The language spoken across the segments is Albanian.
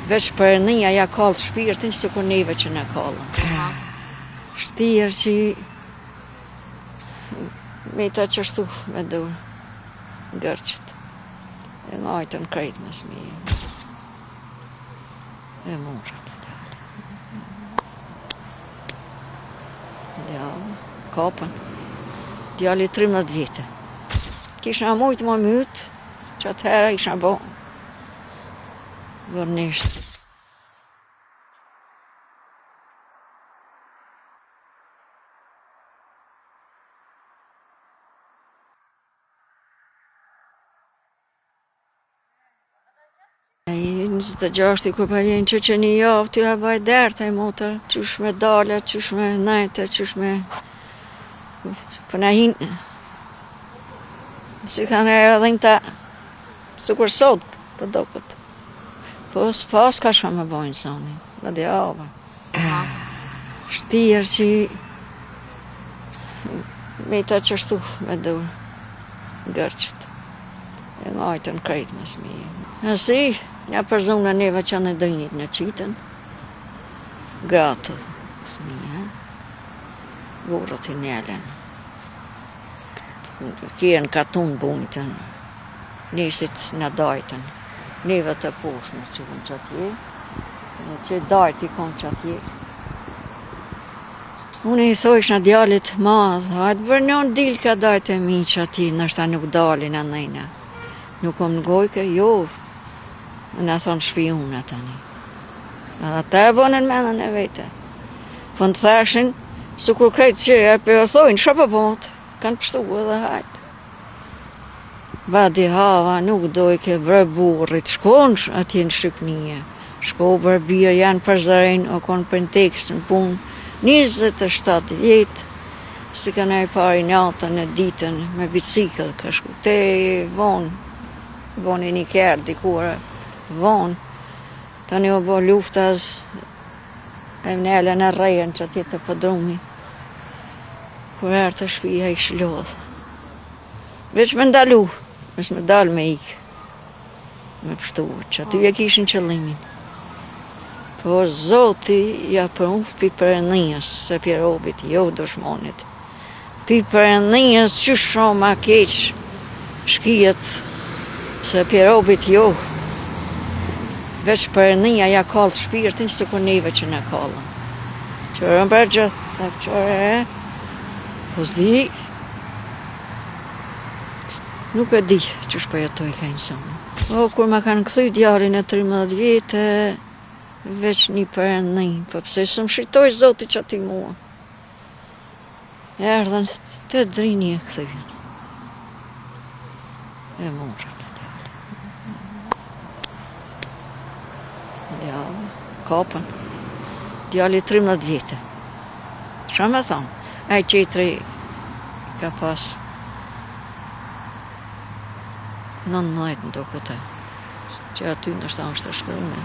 Veç për nëja ja kallë shpirtin që kur neve që në kallën. Shtirë që me ta qështu me durë gërqët. E ngajtën krejt më smije. E murën. Kapën. Djali 13 vjetë. Kisha mujtë më mytë, që atëhera isha bo vërnisht. Njëzët e gjashti kur pa jenë që një javë t'ja baj derë taj motër, qysh me dale, qysh me najte, qysh me... Për në hinë, si kanë e dhejnë ta, si kur sot, për do pëtë. Po s'pas ka shka me bojnë soni, dhe dhe ava. Shtirë që me ta qështu me durë gërqët. E ngajtën krejt më smije. Nësi, një përzunë në neve që në dëjnit në qitën, gratë smije, vorët i njelen. Kjerën ka tunë bujtën, nisit në dajtën, neve të poshë në qënë që atje, që dajt i konë që atje. Unë i thojsh në djallit madhë, hajtë bërë njën dilë ka dajt e mi që atje, nështë nuk dalin a nejna. Nuk om në gojke, jo, në thonë shpionë tani. Ata e bonën menën e vete. Po në thashin, su kur krejtë që e për thojnë, shë për botë. Kanë pështu edhe hajtë. Badi hava nuk dojke bre burrit, shkonë atje në Shqipnije. Shko bre birë janë për zërejnë, o konë për në tekst në punë. 27 vjetë, si kanë e pari natën e ditën me bicikl, ka shku te vonë. Vonë i një kërë dikure, vonë. Tani o bo luftaz, e vnele në rejën që atje të pëdrumi. Kur erë të shpija i shlodhë. Veç me ndalu, veç me dalë me ikë. Me pështuat, që aty e kishin qëllimin. Po Zoti ja prunf pi përënijës, se pjerobit jo dëshmonit. Pi përënijës që shumë ma keq shkijet, se pjerobit jo. Veç përënija ja kallë shpirtin që kur neve që në kallën. Qërën për gjithë, qërë po s'di, nuk e di që shpëjetoj ka njësëmë. O, kur ma kanë këthuj djalin e 13 vjetë, veç një përëndin, po pëse së më shqitoj Zoti që ati mua. Erdhen të drini e këthujën. E murën e djali. Kapën. Djali 13 vjetë. Qa me thonë? Ai qetri ka pas 19 në do këte, që aty nështë ta është të shkryme.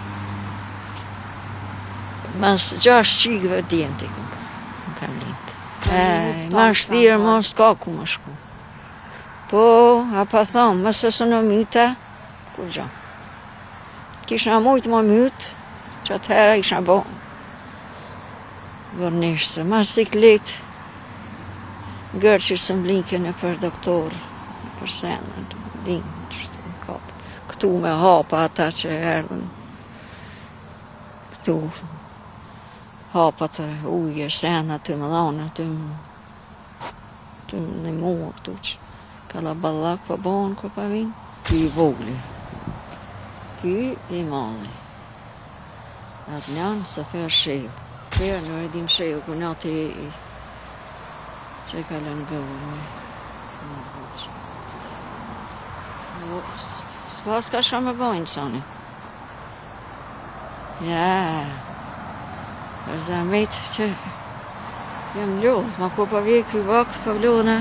Mas 6 qikëve djemti më kanë lindë. Ma shtirë, ma s'ka ku më shku. Po, a pa thonë, më sësë në myte, kur gjo. Kisha mujtë më mytë, që atëhera isha bo. Vërnishtë, ma sikletë, gërqër së mblinken e për doktorë, për senën, dinë, qështu në kapë. Këtu me hapa ata që erdhen, këtu hapat e uje, senët të më dhanë, të në mua këtu që kalla ballak për banë, kër pa vinë. Ky i vogli, ky i malli. Atë njanë së ferë sheju. Ferë në redin sheju, kër nati që i kalën gëvë me s'pas ka shka me bojnë soni. Ja, për zamejt që jem lodhë, ma ko pa vje këj vakt pa vlodhë